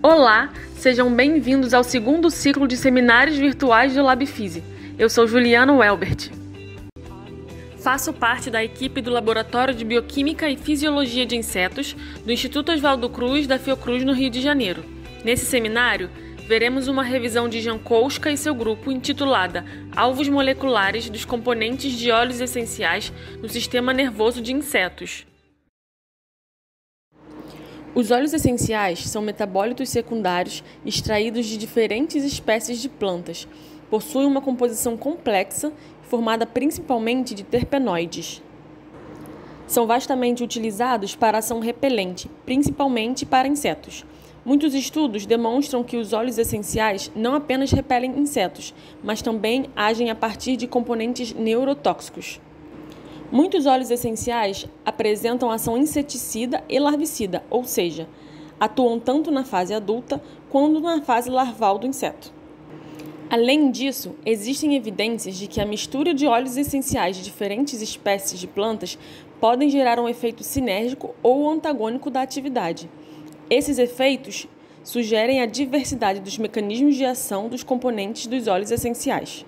Olá, sejam bem-vindos ao segundo ciclo de seminários virtuais do LabFise. Eu sou Juliana Welbert. Faço parte da equipe do Laboratório de Bioquímica e Fisiologia de Insetos do Instituto Oswaldo Cruz, da Fiocruz, no Rio de Janeiro. Nesse seminário, veremos uma revisão de Jankowska e seu grupo intitulada Alvos Moleculares dos Componentes de Óleos Essenciais no Sistema Nervoso de Insetos. Os óleos essenciais são metabólitos secundários extraídos de diferentes espécies de plantas. Possuem uma composição complexa, formada principalmente de terpenoides. São vastamente utilizados para ação repelente, principalmente para insetos. Muitos estudos demonstram que os óleos essenciais não apenas repelem insetos, mas também agem a partir de componentes neurotóxicos. Muitos óleos essenciais apresentam ação inseticida e larvicida, ou seja, atuam tanto na fase adulta quanto na fase larval do inseto. Além disso, existem evidências de que a mistura de óleos essenciais de diferentes espécies de plantas podem gerar um efeito sinérgico ou antagônico da atividade. Esses efeitos sugerem a diversidade dos mecanismos de ação dos componentes dos óleos essenciais.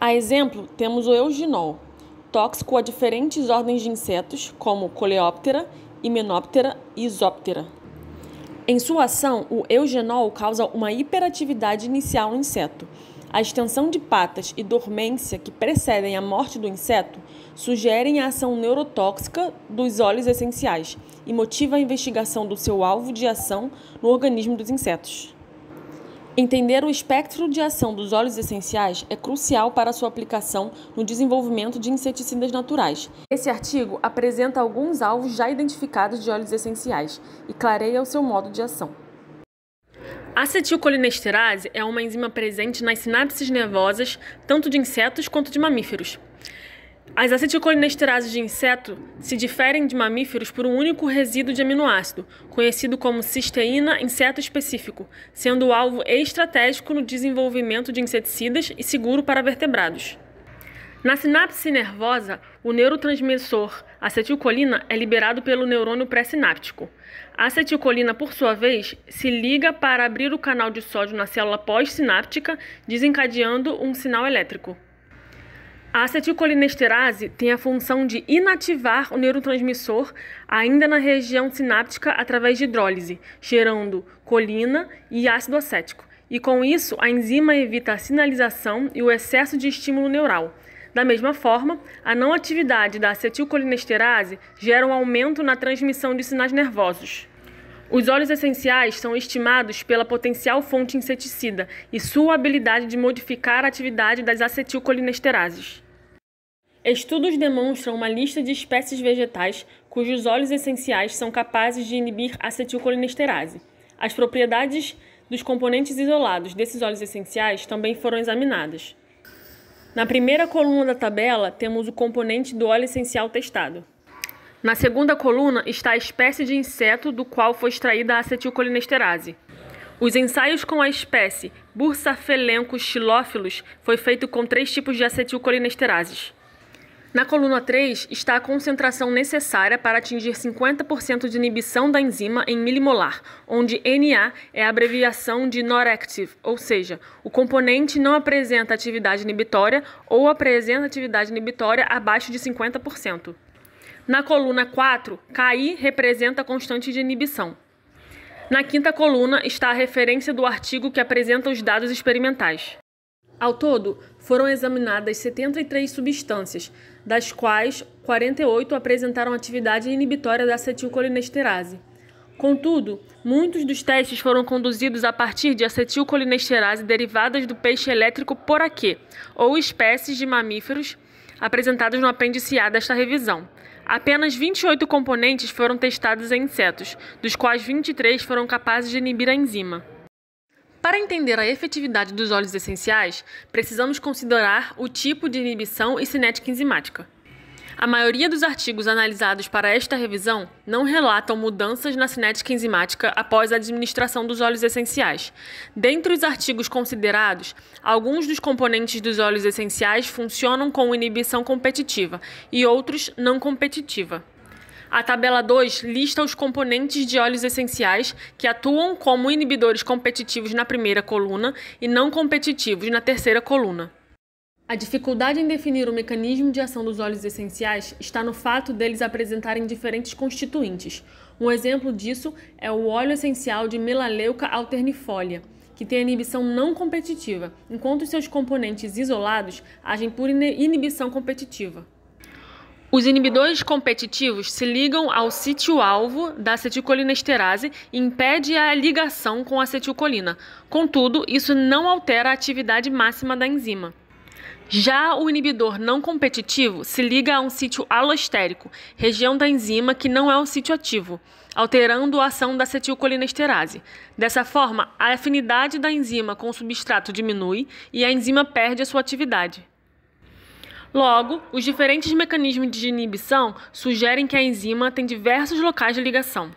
A exemplo, temos o eugenol, tóxico a diferentes ordens de insetos, como Coleóptera, Hymenoptera e Isóptera. Em sua ação, o eugenol causa uma hiperatividade inicial no inseto. A extensão de patas e dormência que precedem a morte do inseto sugerem a ação neurotóxica dos óleos essenciais e motiva a investigação do seu alvo de ação no organismo dos insetos. Entender o espectro de ação dos óleos essenciais é crucial para sua aplicação no desenvolvimento de inseticidas naturais. Esse artigo apresenta alguns alvos já identificados de óleos essenciais e clareia o seu modo de ação. A acetilcolinesterase é uma enzima presente nas sinapses nervosas tanto de insetos quanto de mamíferos. As acetilcolinesterases de inseto se diferem de mamíferos por um único resíduo de aminoácido, conhecido como cisteína inseto-específico, sendo o alvo estratégico no desenvolvimento de inseticidas e seguro para vertebrados. Na sinapse nervosa, o neurotransmissor acetilcolina é liberado pelo neurônio pré-sináptico. A acetilcolina, por sua vez, se liga para abrir o canal de sódio na célula pós-sináptica, desencadeando um sinal elétrico. A acetilcolinesterase tem a função de inativar o neurotransmissor ainda na região sináptica através de hidrólise, gerando colina e ácido acético. E com isso, a enzima evita a sinalização e o excesso de estímulo neural. Da mesma forma, a não atividade da acetilcolinesterase gera um aumento na transmissão de sinais nervosos. Os óleos essenciais são estimados pela potencial fonte inseticida e sua habilidade de modificar a atividade das acetilcolinesterases. Estudos demonstram uma lista de espécies vegetais cujos óleos essenciais são capazes de inibir a acetilcolinesterase. As propriedades dos componentes isolados desses óleos essenciais também foram examinadas. Na primeira coluna da tabela, temos o componente do óleo essencial testado. Na segunda coluna está a espécie de inseto do qual foi extraída a acetilcolinesterase. Os ensaios com a espécie Bursaphelenchus xylophyllus foi feito com 3 tipos de acetilcolinesterases. Na coluna 3 está a concentração necessária para atingir 50% de inibição da enzima em milimolar, onde Na é a abreviação de Not-Active, ou seja, o componente não apresenta atividade inibitória ou apresenta atividade inibitória abaixo de 50%. Na coluna 4, Ki representa a constante de inibição. Na quinta coluna está a referência do artigo que apresenta os dados experimentais. Ao todo, foram examinadas 73 substâncias, das quais 48 apresentaram atividade inibitória da acetilcolinesterase. Contudo, muitos dos testes foram conduzidos a partir de acetilcolinesterase derivadas do peixe elétrico poraquê, ou espécies de mamíferos apresentadas no apêndice A desta revisão. Apenas 28 componentes foram testados em insetos, dos quais 23 foram capazes de inibir a enzima. Para entender a efetividade dos óleos essenciais, precisamos considerar o tipo de inibição e cinética enzimática. A maioria dos artigos analisados para esta revisão não relatam mudanças na cinética enzimática após a administração dos óleos essenciais. Dentre os artigos considerados, alguns dos componentes dos óleos essenciais funcionam com inibição competitiva e outros não competitiva. A tabela 2 lista os componentes de óleos essenciais que atuam como inibidores competitivos na primeira coluna e não competitivos na terceira coluna. A dificuldade em definir o mecanismo de ação dos óleos essenciais está no fato deles apresentarem diferentes constituintes. Um exemplo disso é o óleo essencial de Melaleuca alternifolia, que tem inibição não competitiva, enquanto seus componentes isolados agem por inibição competitiva. Os inibidores competitivos se ligam ao sítio-alvo da acetilcolinesterase e impede a ligação com a acetilcolina. Contudo, isso não altera a atividade máxima da enzima. Já o inibidor não competitivo se liga a um sítio alostérico, região da enzima que não é o sítio ativo, alterando a ação da acetilcolinesterase. Dessa forma, a afinidade da enzima com o substrato diminui e a enzima perde a sua atividade. Logo, os diferentes mecanismos de inibição sugerem que a enzima tem diversos locais de ligação.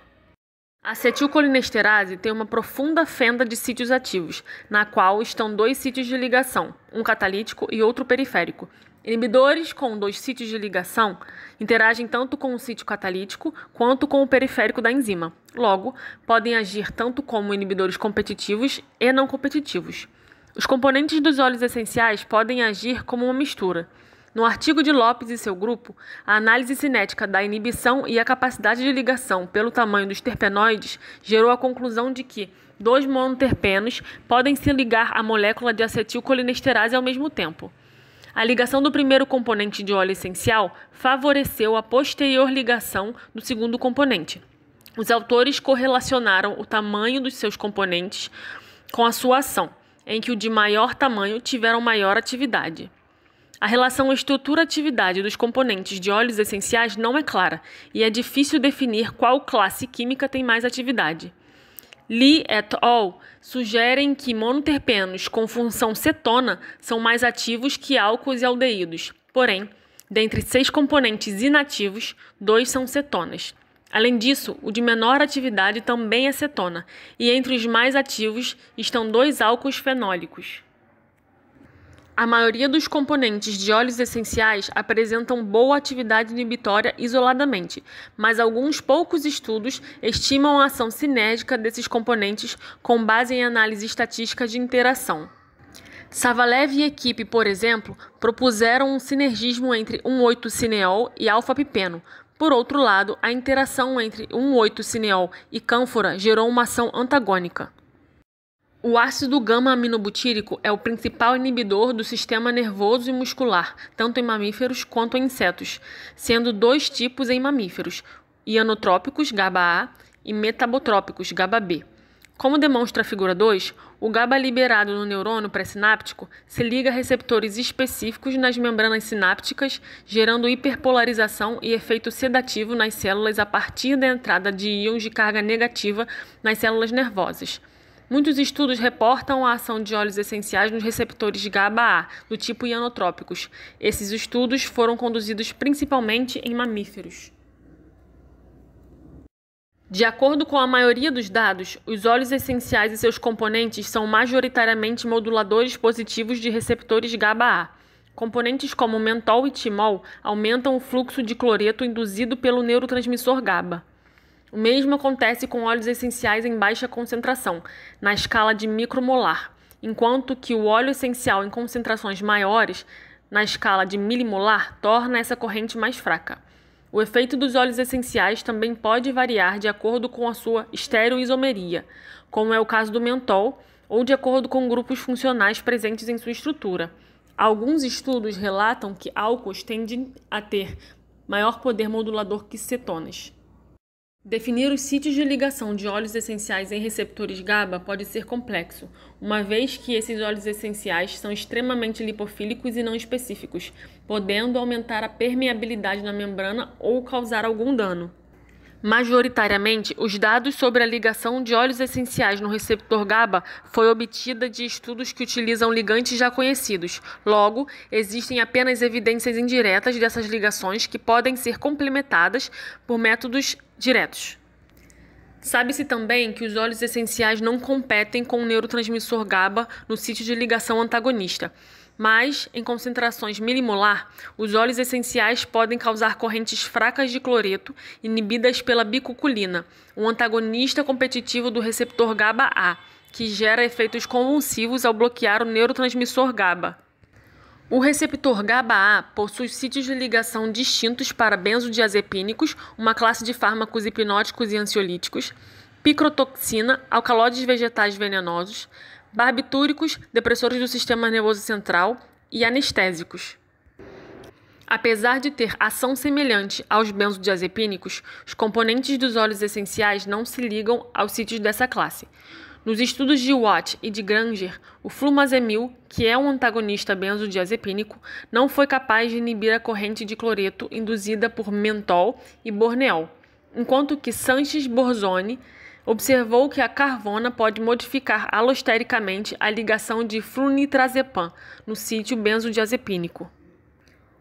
A acetilcolinesterase tem uma profunda fenda de sítios ativos, na qual estão dois sítios de ligação, um catalítico e outro periférico. Inibidores com dois sítios de ligação interagem tanto com o sítio catalítico quanto com o periférico da enzima. Logo, podem agir tanto como inibidores competitivos e não competitivos. Os componentes dos óleos essenciais podem agir como uma mistura. No artigo de Lopes e seu grupo, a análise cinética da inibição e a capacidade de ligação pelo tamanho dos terpenoides gerou a conclusão de que dois monoterpenos podem se ligar à molécula de acetilcolinesterase ao mesmo tempo. A ligação do primeiro componente de óleo essencial favoreceu a posterior ligação do segundo componente. Os autores correlacionaram o tamanho dos seus componentes com a sua ação, em que o de maior tamanho tiveram maior atividade. A relação estrutura-atividade dos componentes de óleos essenciais não é clara e é difícil definir qual classe química tem mais atividade. Lee et al. Sugerem que monoterpenos com função cetona são mais ativos que álcools e aldeídos. Porém, dentre 6 componentes inativos, 2 são cetonas. Além disso, o de menor atividade também é cetona, e entre os mais ativos estão 2 álcools fenólicos. A maioria dos componentes de óleos essenciais apresentam boa atividade inibitória isoladamente, mas alguns poucos estudos estimam a ação sinérgica desses componentes com base em análise estatística de interação. Savalev e equipe, por exemplo, propuseram um sinergismo entre 1,8-cineol e alfa-pipeno. Por outro lado, a interação entre 1,8-cineol e cânfora gerou uma ação antagônica. O ácido gama-aminobutírico é o principal inibidor do sistema nervoso e muscular, tanto em mamíferos quanto em insetos, sendo 2 tipos em mamíferos, ianotrópicos, GABA-A, e metabotrópicos, GABA-B. Como demonstra a figura 2, o GABA liberado no neurônio pré-sináptico se liga a receptores específicos nas membranas sinápticas, gerando hiperpolarização e efeito sedativo nas células a partir da entrada de íons de carga negativa nas células nervosas. Muitos estudos reportam a ação de óleos essenciais nos receptores GABA-A, do tipo ianotrópicos. Esses estudos foram conduzidos principalmente em mamíferos. De acordo com a maioria dos dados, os óleos essenciais e seus componentes são majoritariamente moduladores positivos de receptores GABA-A. Componentes como mentol e timol aumentam o fluxo de cloreto induzido pelo neurotransmissor GABA. O mesmo acontece com óleos essenciais em baixa concentração, na escala de micromolar, enquanto que o óleo essencial em concentrações maiores, na escala de milimolar, torna essa corrente mais fraca. O efeito dos óleos essenciais também pode variar de acordo com a sua estereoisomeria, como é o caso do mentol, ou de acordo com grupos funcionais presentes em sua estrutura. Alguns estudos relatam que álcools tendem a ter maior poder modulador que cetonas. Definir os sítios de ligação de óleos essenciais em receptores GABA pode ser complexo, uma vez que esses óleos essenciais são extremamente lipofílicos e não específicos, podendo aumentar a permeabilidade na membrana ou causar algum dano. Majoritariamente, os dados sobre a ligação de óleos essenciais no receptor GABA foi obtida de estudos que utilizam ligantes já conhecidos. Logo, existem apenas evidências indiretas dessas ligações que podem ser complementadas por métodos diretos. Sabe-se também que os óleos essenciais não competem com o neurotransmissor GABA no sítio de ligação antagonista. Mas, em concentrações milimolar, os óleos essenciais podem causar correntes fracas de cloreto inibidas pela bicuculina, um antagonista competitivo do receptor GABA-A, que gera efeitos convulsivos ao bloquear o neurotransmissor GABA. O receptor GABA-A possui sítios de ligação distintos para benzodiazepínicos, uma classe de fármacos hipnóticos e ansiolíticos, picrotoxina, alcaloides vegetais venenosos, barbitúricos, depressores do sistema nervoso central e anestésicos. Apesar de ter ação semelhante aos benzodiazepínicos, os componentes dos óleos essenciais não se ligam aos sítios dessa classe. Nos estudos de Watt e de Granger, o flumazemil, que é um antagonista benzodiazepínico, não foi capaz de inibir a corrente de cloreto induzida por mentol e borneol, enquanto que Sanches-Borzone observou que a carvona pode modificar alostericamente a ligação de flunitrazepam no sítio benzodiazepínico.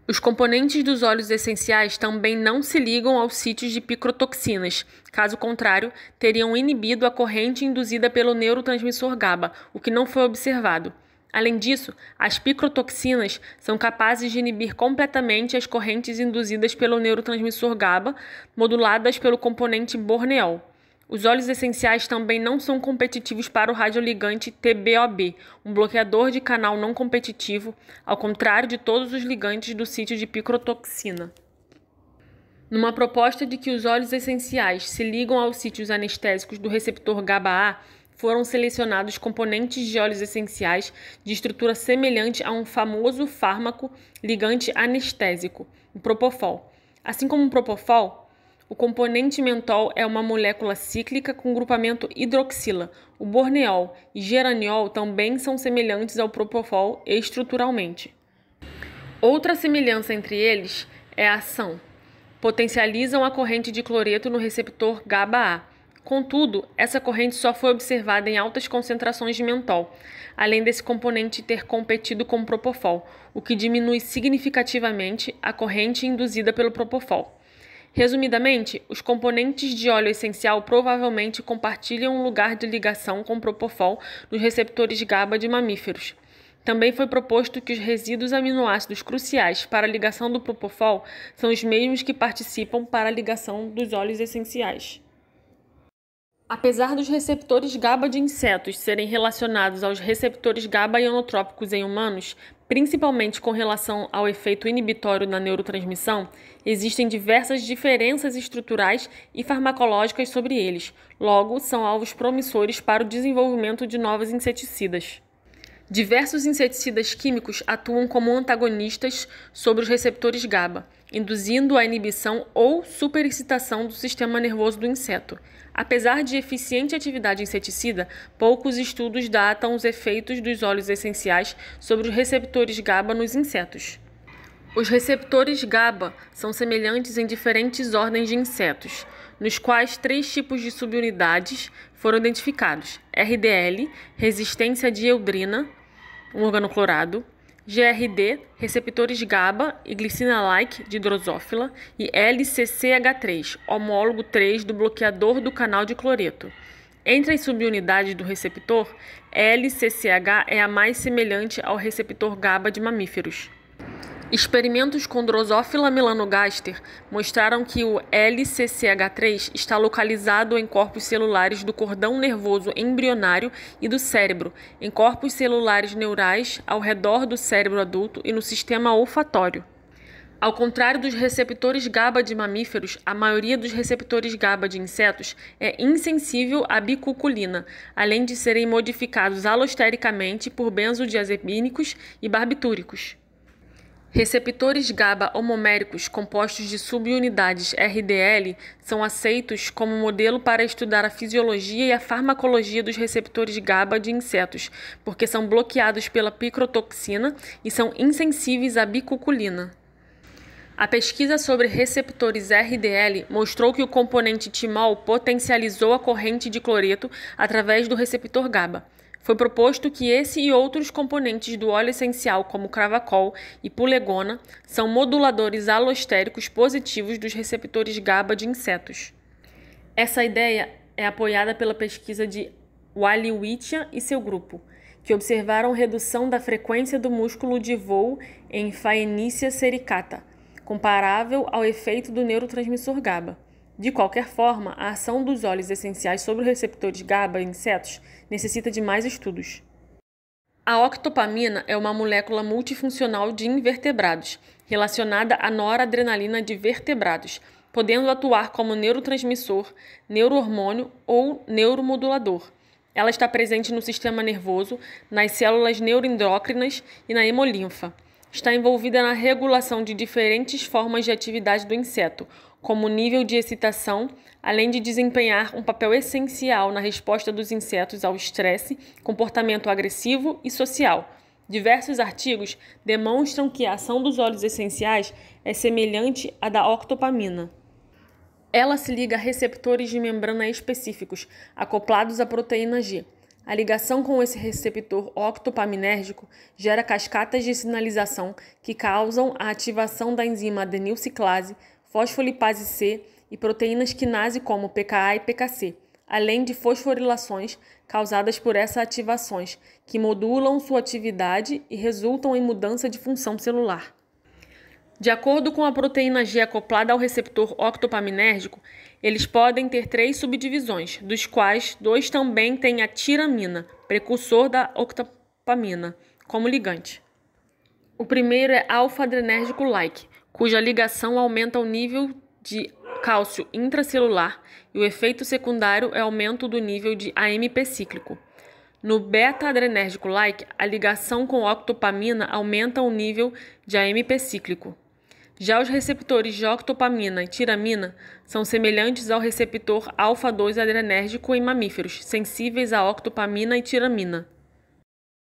Os componentes dos óleos essenciais também não se ligam aos sítios de picrotoxinas, caso contrário, teriam inibido a corrente induzida pelo neurotransmissor GABA, o que não foi observado. Além disso, as picrotoxinas são capazes de inibir completamente as correntes induzidas pelo neurotransmissor GABA, moduladas pelo componente borneol. Os óleos essenciais também não são competitivos para o radioligante TBOB, um bloqueador de canal não competitivo, ao contrário de todos os ligantes do sítio de picrotoxina. Numa proposta de que os óleos essenciais se ligam aos sítios anestésicos do receptor GABA-A, foram selecionados componentes de óleos essenciais de estrutura semelhante a um famoso fármaco ligante anestésico, o Propofol. Assim como o Propofol, o componente mentol é uma molécula cíclica com grupamento hidroxila. O borneol e geraniol também são semelhantes ao Propofol estruturalmente. Outra semelhança entre eles é a ação. Potencializam a corrente de cloreto no receptor GABA-A. Contudo, essa corrente só foi observada em altas concentrações de mentol, além desse componente ter competido com o Propofol, o que diminui significativamente a corrente induzida pelo Propofol. Resumidamente, os componentes de óleo essencial provavelmente compartilham um lugar de ligação com o Propofol nos receptores GABA de mamíferos. Também foi proposto que os resíduos aminoácidos cruciais para a ligação do Propofol são os mesmos que participam para a ligação dos óleos essenciais. Apesar dos receptores GABA de insetos serem relacionados aos receptores GABA ionotrópicos em humanos, principalmente com relação ao efeito inibitório na neurotransmissão, existem diversas diferenças estruturais e farmacológicas sobre eles. Logo, são alvos promissores para o desenvolvimento de novos inseticidas. Diversos inseticidas químicos atuam como antagonistas sobre os receptores GABA, induzindo a inibição ou superexcitação do sistema nervoso do inseto. Apesar de eficiente atividade inseticida, poucos estudos datam os efeitos dos óleos essenciais sobre os receptores GABA nos insetos. Os receptores GABA são semelhantes em diferentes ordens de insetos, nos quais 3 tipos de subunidades foram identificados: RDL, resistência à dieldrina, um organoclorado, GRD, receptores GABA e glicina-like de Drosophila, e LCCH3, homólogo 3 do bloqueador do canal de cloreto. Entre as subunidades do receptor, LCCH é a mais semelhante ao receptor GABA de mamíferos. Experimentos com Drosophila melanogaster mostraram que o LCCH3 está localizado em corpos celulares do cordão nervoso embrionário e do cérebro, em corpos celulares neurais ao redor do cérebro adulto e no sistema olfatório. Ao contrário dos receptores GABA de mamíferos, a maioria dos receptores GABA de insetos é insensível à bicuculina, além de serem modificados alostericamente por benzodiazepínicos e barbitúricos. Receptores GABA homoméricos compostos de subunidades RDL são aceitos como modelo para estudar a fisiologia e a farmacologia dos receptores GABA de insetos, porque são bloqueados pela picrotoxina e são insensíveis à bicuculina. A pesquisa sobre receptores RDL mostrou que o componente timol potencializou a corrente de cloreto através do receptor GABA. Foi proposto que esse e outros componentes do óleo essencial, como cravacol e pulegona, são moduladores alostéricos positivos dos receptores GABA de insetos. Essa ideia é apoiada pela pesquisa de Waliwitia e seu grupo, que observaram redução da frequência do músculo de voo em Phaenycia sericata, comparável ao efeito do neurotransmissor GABA. De qualquer forma, a ação dos óleos essenciais sobre os receptores GABA em insetos necessita de mais estudos. A octopamina é uma molécula multifuncional de invertebrados, relacionada à noradrenalina de vertebrados, podendo atuar como neurotransmissor, neurohormônio ou neuromodulador. Ela está presente no sistema nervoso, nas células neuroendócrinas e na hemolinfa. Está envolvida na regulação de diferentes formas de atividade do inseto, como o nível de excitação, além de desempenhar um papel essencial na resposta dos insetos ao estresse, comportamento agressivo e social. Diversos artigos demonstram que a ação dos óleos essenciais é semelhante à da octopamina. Ela se liga a receptores de membrana específicos, acoplados à proteína G. A ligação com esse receptor octopaminérgico gera cascatas de sinalização que causam a ativação da enzima adenilciclase, fosfolipase C e proteínas quinase como PKA e PKC, além de fosforilações causadas por essas ativações, que modulam sua atividade e resultam em mudança de função celular. De acordo com a proteína G acoplada ao receptor octopaminérgico, eles podem ter 3 subdivisões, dos quais 2 também têm a tiramina, precursor da octopamina, como ligante. O primeiro é alfa-adrenérgico-like, cuja ligação aumenta o nível de cálcio intracelular e o efeito secundário é aumento do nível de AMP cíclico. No beta-adrenérgico-like, a ligação com octopamina aumenta o nível de AMP cíclico. Já os receptores de octopamina e tiramina são semelhantes ao receptor alfa-2 adrenérgico em mamíferos, sensíveis a octopamina e tiramina.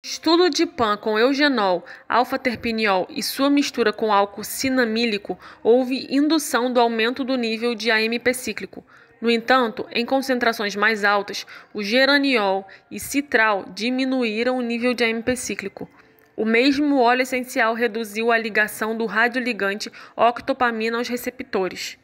Estudo de PAN com eugenol, alfa-terpineol e sua mistura com álcool cinamílico houve indução do aumento do nível de AMP cíclico. No entanto, em concentrações mais altas, o geraniol e citral diminuíram o nível de AMP cíclico. O mesmo óleo essencial reduziu a ligação do radioligante octopamina aos receptores.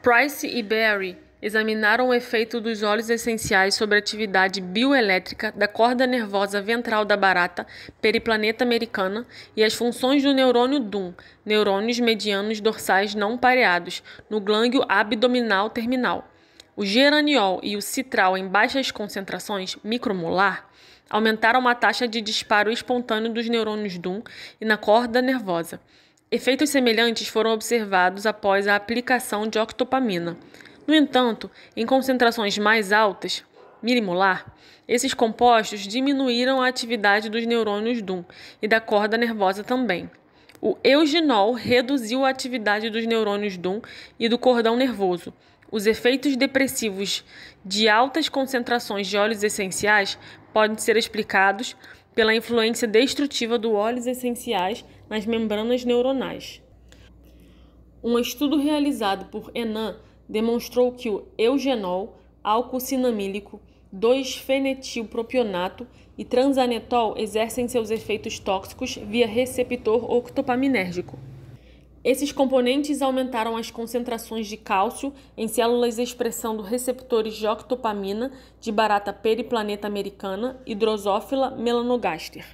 Price e Berry examinaram o efeito dos óleos essenciais sobre a atividade bioelétrica da corda nervosa ventral da barata periplaneta americana e as funções do neurônio DUM, neurônios medianos dorsais não pareados, no glândulo abdominal terminal. O geraniol e o citral em baixas concentrações, micromolar, aumentaram a taxa de disparo espontâneo dos neurônios DUM e na corda nervosa. Efeitos semelhantes foram observados após a aplicação de octopamina. No entanto, em concentrações mais altas, milimolar, esses compostos diminuíram a atividade dos neurônios DUM e da corda nervosa também. O eugenol reduziu a atividade dos neurônios DUM e do cordão nervoso. Os efeitos depressivos de altas concentrações de óleos essenciais podem ser explicados pela influência destrutiva dos óleos essenciais nas membranas neuronais. Um estudo realizado por Henan demonstrou que o eugenol, álcool cinamílico, 2-fenetilpropionato e transanetol exercem seus efeitos tóxicos via receptor octopaminérgico. Esses componentes aumentaram as concentrações de cálcio em células de expressão dos receptores de octopamina de barata periplaneta americana e Drosophila melanogaster.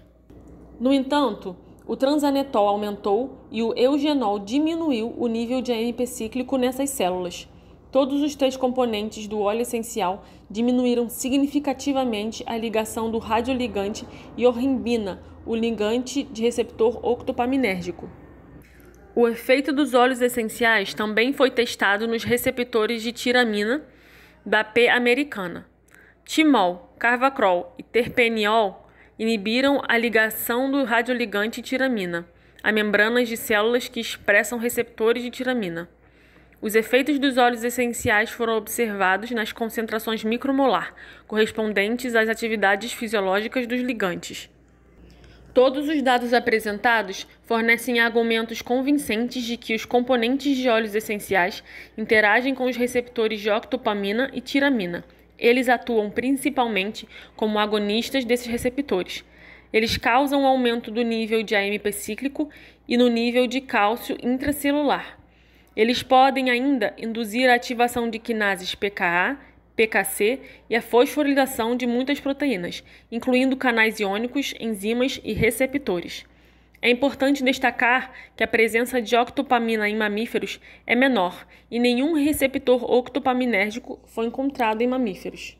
No entanto, o transanetol aumentou e o eugenol diminuiu o nível de AMP cíclico nessas células. Todos os 3 componentes do óleo essencial diminuíram significativamente a ligação do radioligante iorrimbina, o ligante de receptor octopaminérgico. O efeito dos óleos essenciais também foi testado nos receptores de tiramina da P. americana. Timol, carvacrol e terpeniol inibiram a ligação do radioligante tiramina a membranas de células que expressam receptores de tiramina. Os efeitos dos óleos essenciais foram observados nas concentrações micromolar, correspondentes às atividades fisiológicas dos ligantes. Todos os dados apresentados fornecem argumentos convincentes de que os componentes de óleos essenciais interagem com os receptores de octopamina e tiramina. Eles atuam principalmente como agonistas desses receptores. Eles causam um aumento do nível de AMP cíclico e no nível de cálcio intracelular. Eles podem ainda induzir a ativação de quinases PKA, PKC e a fosforilação de muitas proteínas, incluindo canais iônicos, enzimas e receptores. É importante destacar que a presença de octopamina em mamíferos é menor e nenhum receptor octopaminérgico foi encontrado em mamíferos.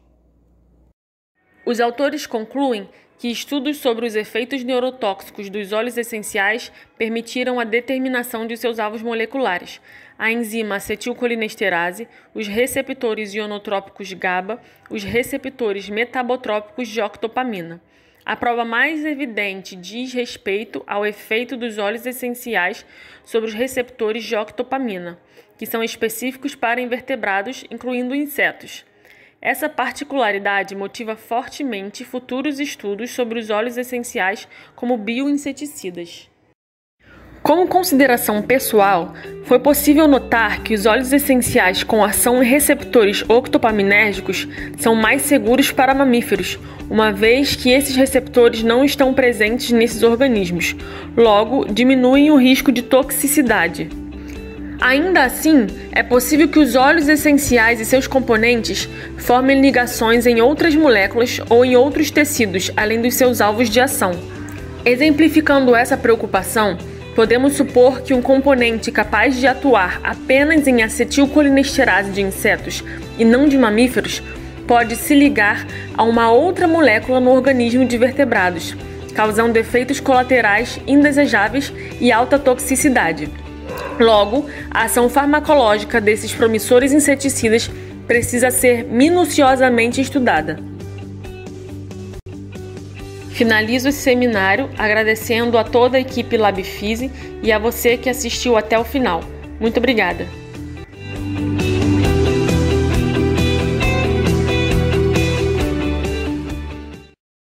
Os autores concluem que estudos sobre os efeitos neurotóxicos dos óleos essenciais permitiram a determinação de seus alvos moleculares, a enzima acetilcolinesterase, os receptores ionotrópicos GABA, os receptores metabotrópicos de octopamina. A prova mais evidente diz respeito ao efeito dos óleos essenciais sobre os receptores de octopamina, que são específicos para invertebrados, incluindo insetos. Essa particularidade motiva fortemente futuros estudos sobre os óleos essenciais como bioinseticidas. Como consideração pessoal, foi possível notar que os óleos essenciais com ação em receptores octopaminérgicos são mais seguros para mamíferos, uma vez que esses receptores não estão presentes nesses organismos, logo diminuem o risco de toxicidade. Ainda assim, é possível que os óleos essenciais e seus componentes formem ligações em outras moléculas ou em outros tecidos, além dos seus alvos de ação. Exemplificando essa preocupação, podemos supor que um componente capaz de atuar apenas em acetilcolinesterase de insetos e não de mamíferos pode se ligar a uma outra molécula no organismo de vertebrados, causando efeitos colaterais indesejáveis e alta toxicidade. Logo, a ação farmacológica desses promissores inseticidas precisa ser minuciosamente estudada. Finalizo esse seminário agradecendo a toda a equipe LabFise e a você que assistiu até o final. Muito obrigada!